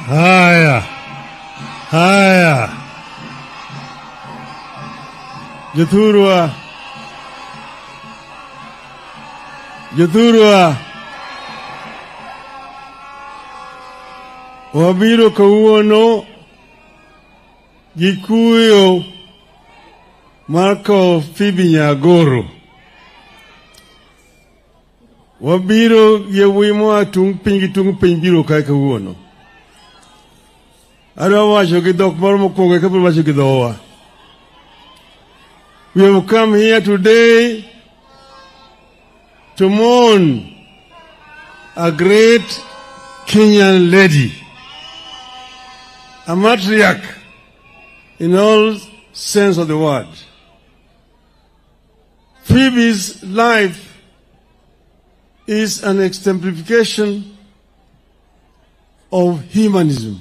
Haya, haya, Jothurwa, wabiro kawuono gi kuyo mar kowo Phoebe Nyagoro. Wabiro gi yawuoyi moa tung piny gi tung piny biro kae kawuono. Adwa wacho gi dhok moro mokwongo eka abiro wacho gi dhowa. We have come here today to mourn a great Kenyan lady, a matriarch in all sense of the word. Phoebe's life is an exemplification of humanism.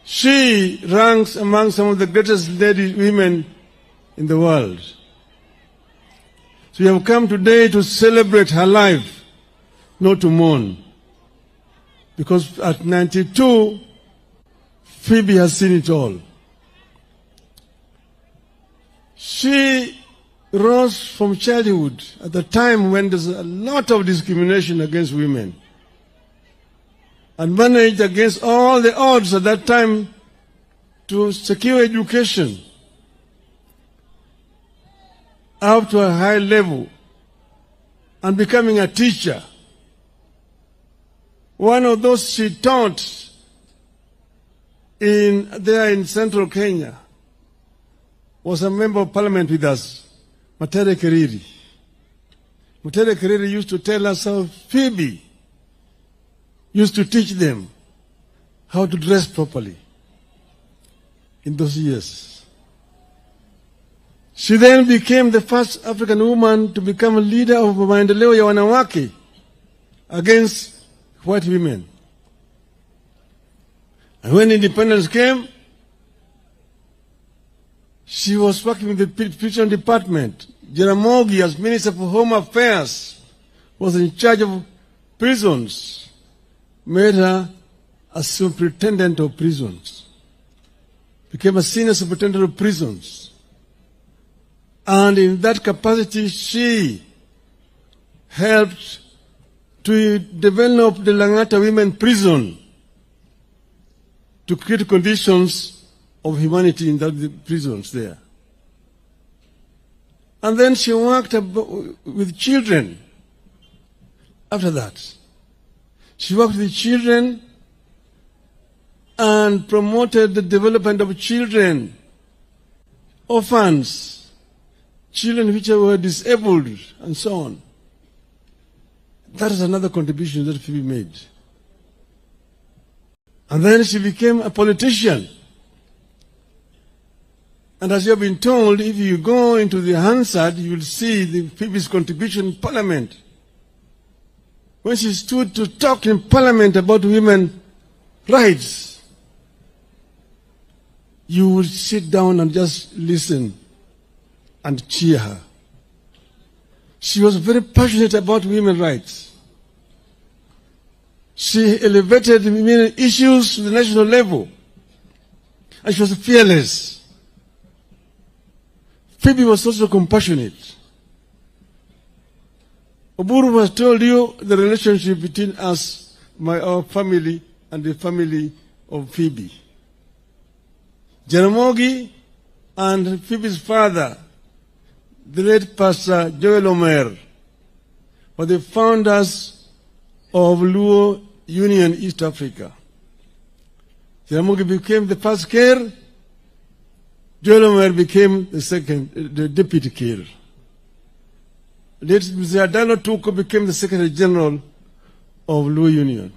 She ranks among some of the greatest women in the world. So we have come today to celebrate her life, not to mourn. Because at 92, Phoebe has seen it all. She rose from childhood at the time when there's a lot of discrimination against women, and managed against all the odds at that time to secure education up to a high level and becoming a teacher. One of those she taught there in central Kenya was a member of parliament with us, Matere Keriri. Matere Keriri used to tell us how Phoebe used to teach them how to dress properly in those years. She then became the first African woman to become a leader of maendeleo ya wanawake against white women. And when independence came, she was working with the prison department. Jaramogi, as Minister for Home Affairs, was in charge of prisons, made her a superintendent of prisons, became a senior superintendent of prisons. And in that capacity, she helped to develop the Langata Women Prison to create conditions of humanity in the prisons there. And then she worked with children after that. She worked with children and promoted the development of children, orphans, children which were disabled, and so on. That is another contribution that Phoebe made. And then she became a politician. And as you have been told, if you go into the Hansard, you will see Phoebe's contribution in Parliament. When she stood to talk in Parliament about women's rights, you would sit down and just listen and cheer her. She was very passionate about women's rights. She elevated women issues to the national level, and she was fearless. Phoebe was also compassionate. Oburu has told you the relationship between us, our family, and the family of Phoebe. Jaramogi and Phoebe's father, the late Pastor Joel Omer, were the founders of Luo Union East Africa. Jaramogi became the first Kir. Joel Omer became the deputy Kir. Mr. Adalo Tuko became the Secretary General of Luo Union.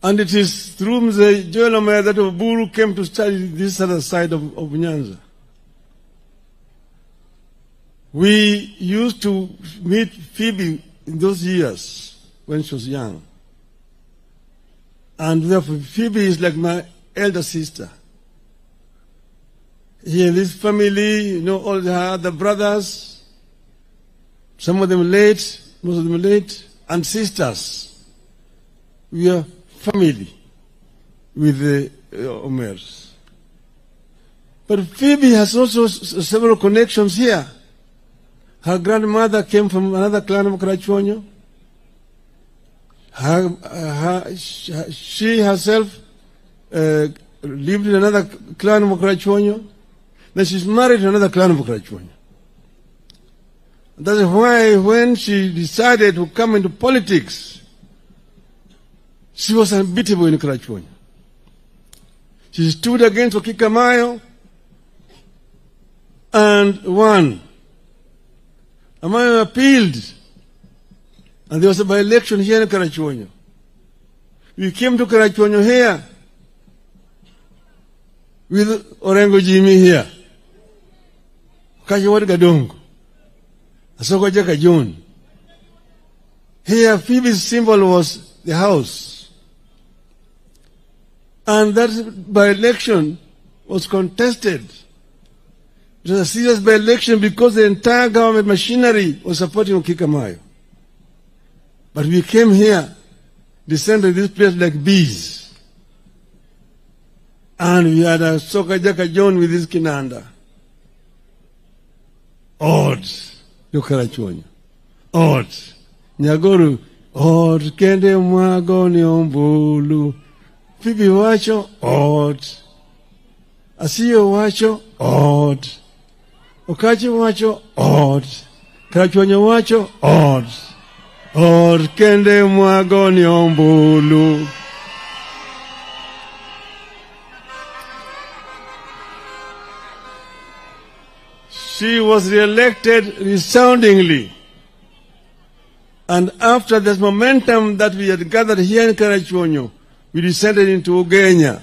And it is through Mr. Joel Omer that Oburu came to study this other side of Nyanza. We used to meet Phoebe in those years when she was young. And therefore, Phoebe is like my elder sister. Here in this family, all her other brothers, some of them late, most of them late, and sisters. we are family with the Omers. But Phoebe has also several connections here. Her grandmother came from another clan of Karachuonyo. She herself lived in another clan of Karachuonyo. Then she's married to another clan of Karachuonyo. That's why when she decided to come into politics, she was unbeatable in Karachuonyo. She stood against Okikamayo and won. Amayo appealed, and there was a by-election here in Karachuonyo. We came to Karachuonyo here with Orengo Jimmy here. Kajawad Gadongo. Asoko Jaka John. Here, Phoebe's symbol was the house. And that by-election was contested. It was a serious by-election because the entire government machinery was supporting Okikamayo. But we came here, descended this place like bees. And we had a Soka Jaka John with his kinanda. Odds. Karachuonyo. Odds. Nyagoro. Odds. Kende mwago ni ombulu. Phoebe wacho. Odds. Asiyo wacho. Odds. Okachi wacho. Odds. Karachuonyo wacho. Odds. Odds. Kende mwago ni ombulu. She was re-elected resoundingly. And after this momentum that we had gathered here in Karachuonyo, we descended into Ugenya.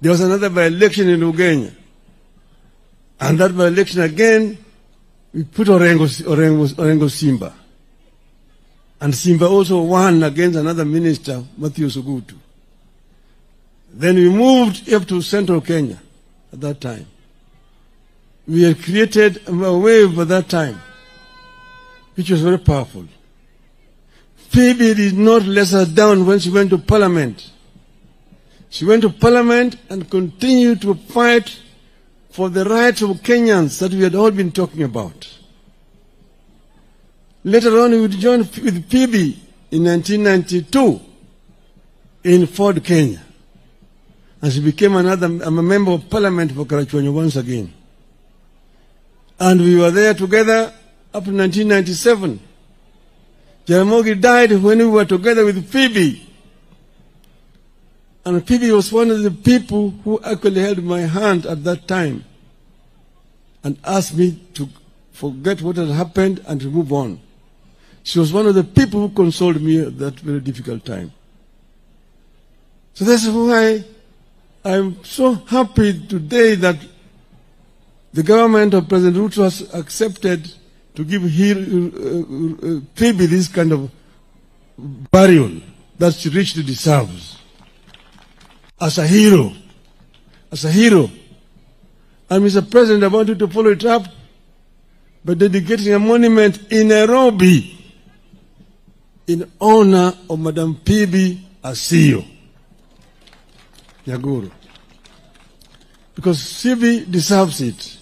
There was another by-election in Ugenya. And that by-election again, we put Orengo Simba. And Simba also won against another minister, Matthew Sugutu. Then we moved up to central Kenya at that time. We had created a wave at that time, which was very powerful. Phoebe did not let us down when she went to Parliament. She went to Parliament and continued to fight for the rights of Kenyans that we had all been talking about. Later on, we would join with Phoebe in 1992 in Ford, Kenya. And she became a member of Parliament for Karachuonyo once again. And we were there together up to 1997. Jaramogi died when we were together with Phoebe. And Phoebe was one of the people who actually held my hand at that time and asked me to forget what had happened and to move on. She was one of the people who consoled me at that very difficult time. So that's why I'm so happy today that the government of President Ruto has accepted to give Phoebe this kind of burial that she richly deserves. As a hero. As a hero. And Mr. President, I want you to follow it up by dedicating a monument in Nairobi in honor of Madam Phoebe Asiyo Nyagoro. Because Phoebe deserves it.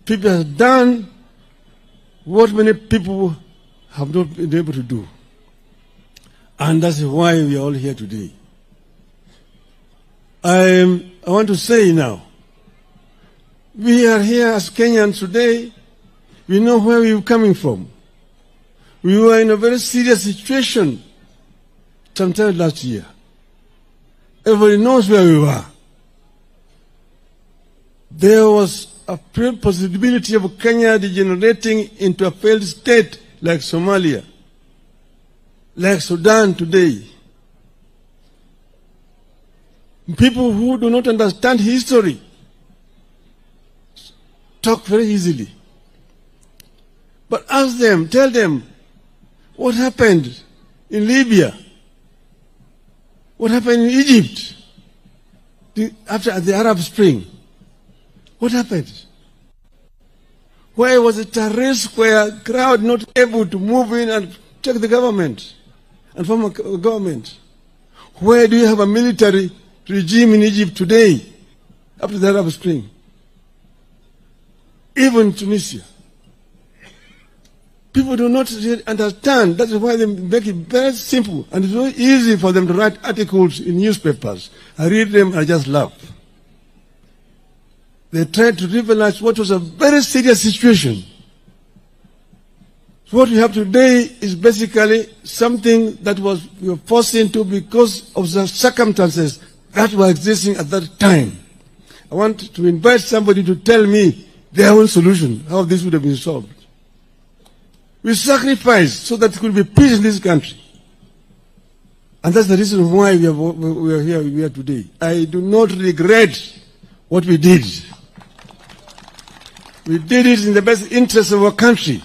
Phoebe has done what many people have not been able to do. And that's why we are all here today. I want to say now, we are here as Kenyans today. We know where we are coming from. We were in a very serious situation sometime last year. Everybody knows where we were. There was a possibility of Kenya degenerating into a failed state like Somalia, like Sudan today. People who do not understand history talk very easily. But ask them, tell them, what happened in Libya? What happened in Egypt after the Arab Spring? What happened? Why was it a risk where a crowd not able to move in and check the government and form a government? Where do you have a military regime in Egypt today, after the Arab Spring? Even Tunisia. People do not really understand. That is why they make it very simple. And it's very easy for them to write articles in newspapers. I read them and I just laugh. They tried to trivialize what was a very serious situation. So what we have today is basically something that we were forced into because of the circumstances that were existing at that time. I want to invite somebody to tell me their own solution, how this would have been solved. We sacrificed so that there could be peace in this country. And that's the reason why we are here today. I do not regret what we did. We did it in the best interest of our country.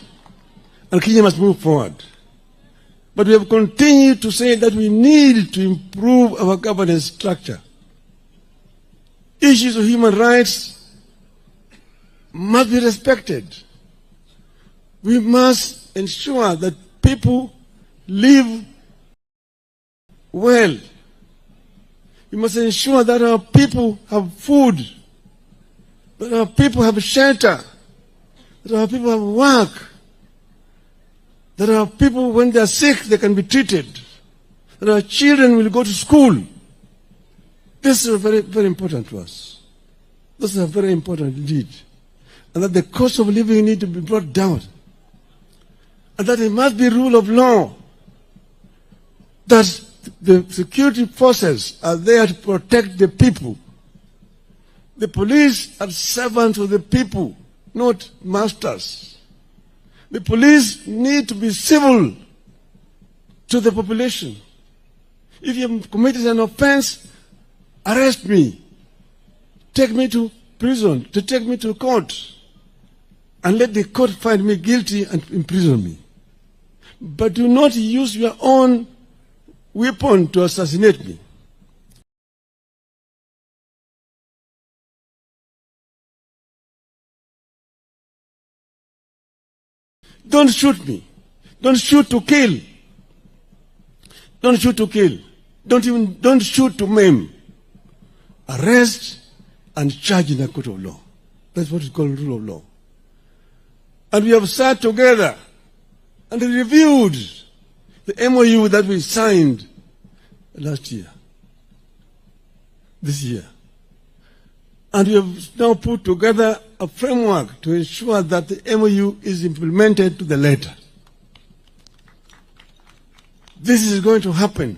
And Kenya must move forward. But we have continued to say that we need to improve our governance structure. Issues of human rights must be respected. We must ensure that people live well. We must ensure that our people have food, that our people have shelter, that our people have work, that our people, when they are sick, they can be treated, that our children will go to school. This is very, very important to us. This is very important indeed. And that the cost of living need to be brought down. And that it must be rule of law. That the security forces are there to protect the people. The police are servants of the people, not masters. The police need to be civil to the population. If you have committed an offense, arrest me. Take me to prison, take me to court. And let the court find me guilty and imprison me. But do not use your own weapon to assassinate me. Don't shoot me. Don't shoot to kill. Don't shoot to kill. Don't shoot to maim. Arrest and charge in a court of law. That's what is called rule of law. And we have sat together and reviewed the MOU that we signed last year, this year. And we have now put together a framework to ensure that the MOU is implemented to the letter. This is going to happen.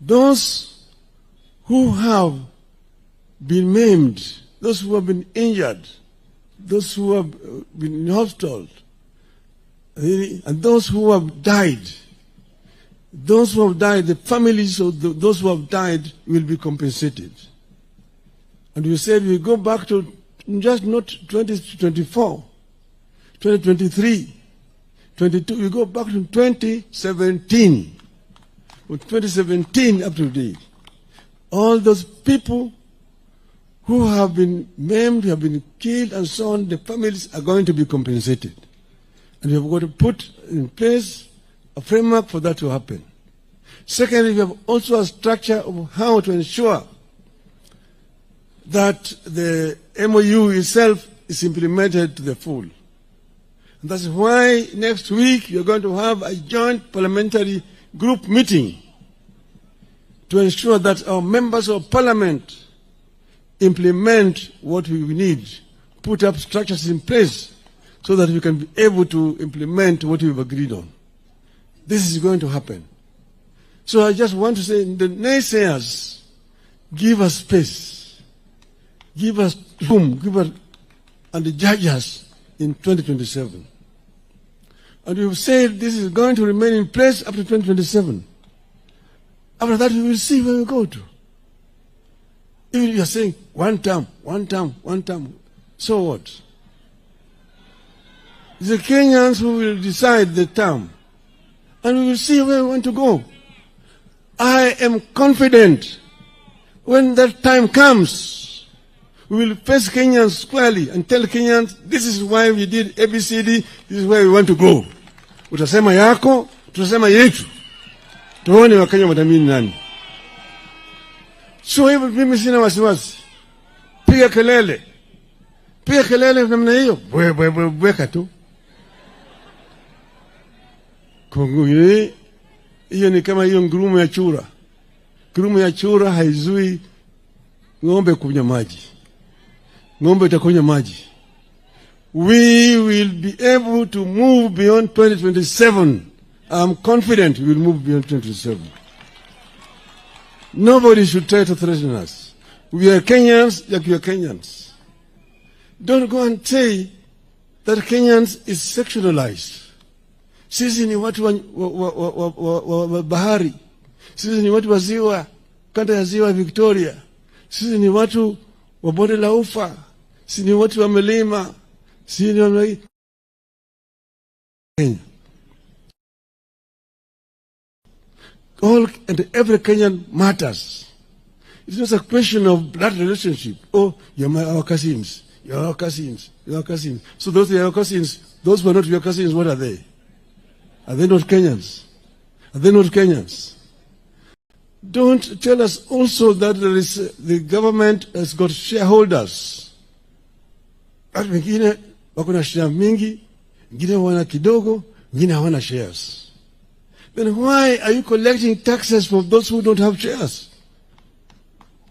Those who have been maimed, those who have been injured, those who have been in hospital, and those who have died, the families of those who have died will be compensated. And we said we go back to just not 2024, 2023, 22, we go back to 2017. From 2017 up to today, all those people who have been maimed, have been killed, and so on, the families are going to be compensated. And we have got to put in place a framework for that to happen. Secondly, we have also a structure of how to ensure that the MOU itself is implemented to the full. And that's why next week you're going to have a joint parliamentary group meeting to ensure that our members of parliament implement what we need, put up structures in place so that we can be able to implement what we've agreed on. This is going to happen. So I just want to say, the naysayers, give us space, give us room, and judge us in 2027. And we've said this is going to remain in place up to 2027. After that, we will see where we go to. Even if you are saying one term, so what? It's the Kenyans who will decide the term. And we will see where we want to go. I am confident when that time comes, we will face Kenyans squarely and tell Kenyans, this is why we did ABCD, this is where we want to go. Utasema yako, tutasema yetu. Tuone Wakenya watamini nani. So hivyo mimi sina wasiwasi. Piga kelele. Piga kelele namna hiyo. Bweka tu. Kunguni hiyo ni kama hiyo ngurumo ya chura. Ngurumo ya chura haizui ng'ombe kunywa maji. Ng'ombe itakunywa maji. We will be able to move beyond 2027. I'm confident we will move beyond 2027. Nobody should try to threaten us. We are Kenyans like we are Kenyans. Don't go and say that Kenyans is sectionalized. Sisi ni watu wa bahari. Sisi ni watu wa ziwa, kanda ya ziwa Victoria. Sisi ni watu wa bonde la ufa. Sisi ni watu wa milima. Sisi ni wa Kenya. All and every Kenyan matters. It's not a question of blood relationship. Oh, you're our cousins. You're our cousins. You're our cousins. So those are your cousins. Those who are not your cousins, what are they? Are they not Kenyans? Are they not Kenyans? Don't tell us also that there is, the government has got shareholders. Watu wengine wako na share mingi, wengine wana kidogo, wengine hawana shares. Then why are you collecting taxes from those who don't have shares?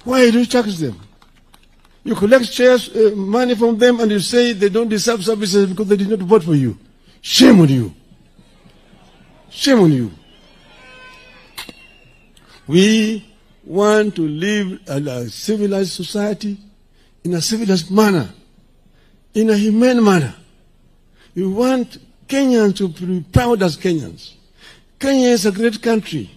Why do you tax them? You collect shares, money from them, and you say they don't deserve services because they did not vote for you. Shame on you. Shame on you. We want to live in a civilized society, in a civilized manner, in a humane manner. We want Kenyans to be proud as Kenyans. Kenya is a great country.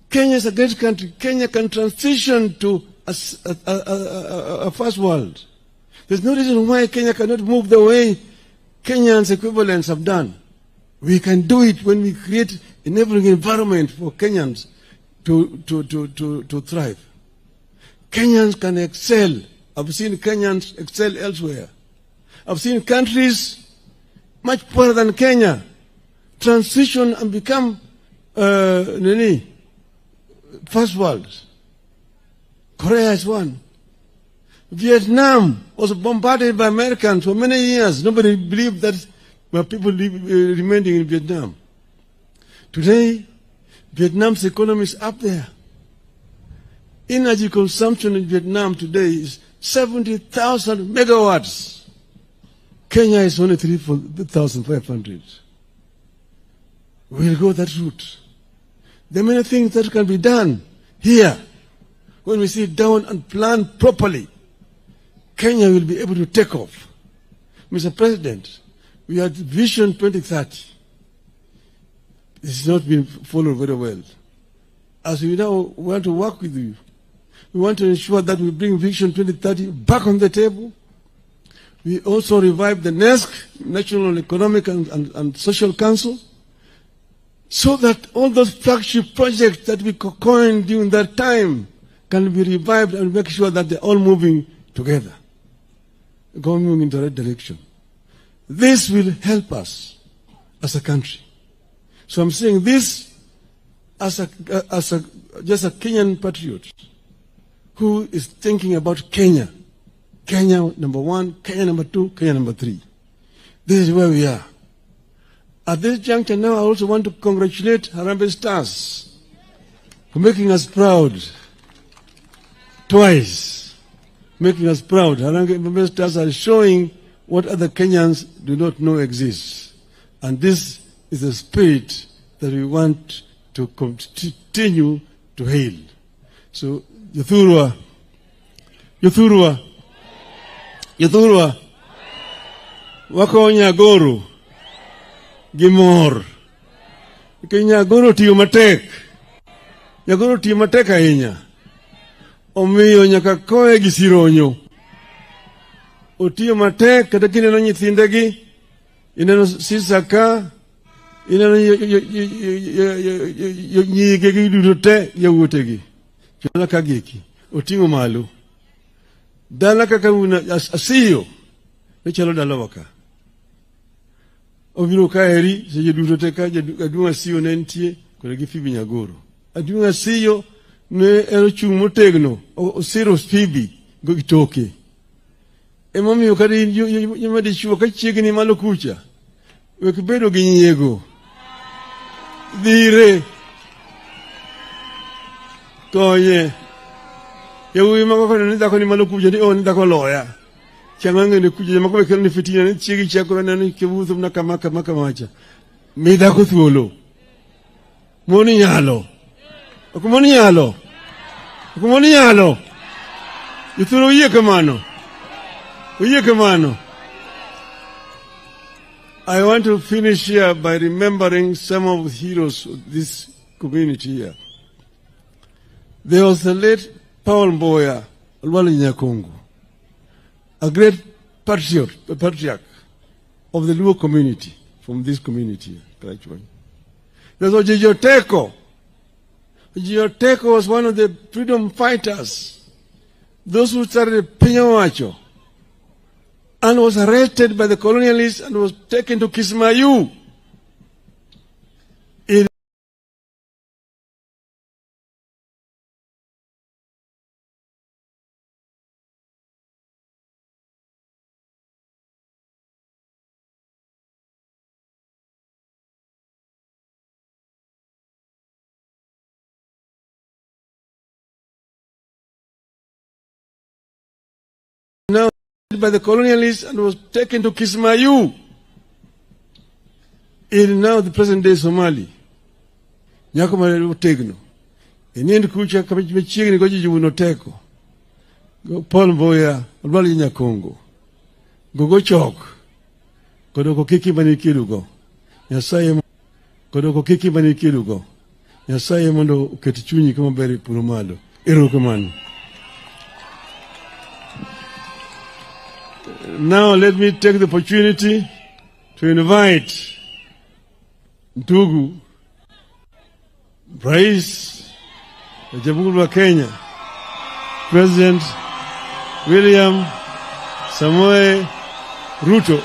Kenya is a great country. Kenya can transition to a first world. There's no reason why Kenya cannot move the way Kenyans equivalents have done. We can do it when we create enabling environment for Kenyans to thrive. Kenyans can excel. I've seen Kenyans excel elsewhere. I've seen countries much poorer than Kenya transition and become first world. Korea is one. Vietnam was bombarded by Americans for many years. Nobody believed that people remaining in Vietnam. Today, Vietnam's economy is up there. Energy consumption in Vietnam today is 70,000 megawatts. Kenya is only 3,500. We'll go that route. There are many things that can be done here. When we sit down and plan properly, Kenya will be able to take off. Mr. President, we had Vision 2030. It's not been followed very well. As we now want to work with you, we want to ensure that we bring Vision 2030 back on the table. We also revive the NESC, National Economic and Social Council, so that all those flagship projects that we coined during that time can be revived and make sure that they're all moving together, going in the right direction. This will help us as a country. So I'm saying this as just a Kenyan patriot who is thinking about Kenya. Kenya number one, Kenya number two, Kenya number three. This is where we are. At this juncture now, I also want to congratulate Harambee Stars for making us proud twice. Making us proud. Harambee Stars are showing what other Kenyans do not know exists. And this is the spirit that we want to continue to hail. So, Yathurwa, wako Nyagoro, Gimor. Nyagoro tiyo matek. Nyagoro tiyo matek ahinya. Omiyo nyaka koe gi sironyo. Otiyo matek kata kineno nyithindegi, ineno sisaka, ineno nyigegi duto te yawuotegi. Chona kageki. Otingo malo. Dala kaka asiyo. Nechalo dala waka. Obiro kaeri, seje duto te ka aduong' asiyo ne nitie, kore gi Fibi Nyagoro. Aduong' asiyo ne ero chung motegno osiro Phoebe go kitoke. Mami yokari yumadi chuo kachigni malo kucha. Wekibedo ginyego. Dire. Koye. Yawi mako ni dako ni malo kucha ni dako loya. Changange ni kucha mako wekero ni fitina ni chigi chako ni kebuzu na kamacha. Mi dako thuolo. Moni nyalo. Okumoni nyalo. Okumoni nyalo. Yuturo uye kamano. Uye kamano. I want to finish here by remembering some of the heroes of this community here. There was the late Paul Mboya, Alwali Nyakongo, a great patriarch of the Luo community, from this community here. There was Ojijoteko. Ojijoteko was one of the freedom fighters, those who started Pinyawacho, and was arrested by the colonialists and was taken to Kismayu. Now by the colonialists and was taken to Kismayu in now the present day Somali. Nyakoma Tegno. Eniend kucha kabichichigi ni goji Jibunoteko. Paul Mboya, Alwali Nyakongo. Gogo chok. Kodoko kiki manikirugo. Nyasaye kodoko kiki manikirugo. Nyasaye mondo uketichunyi kama beri purumalo. Irukumanu. Now let me take the opportunity to invite Ndugu Rais wa Jamhuri ya Kenya, President William Samoei Ruto.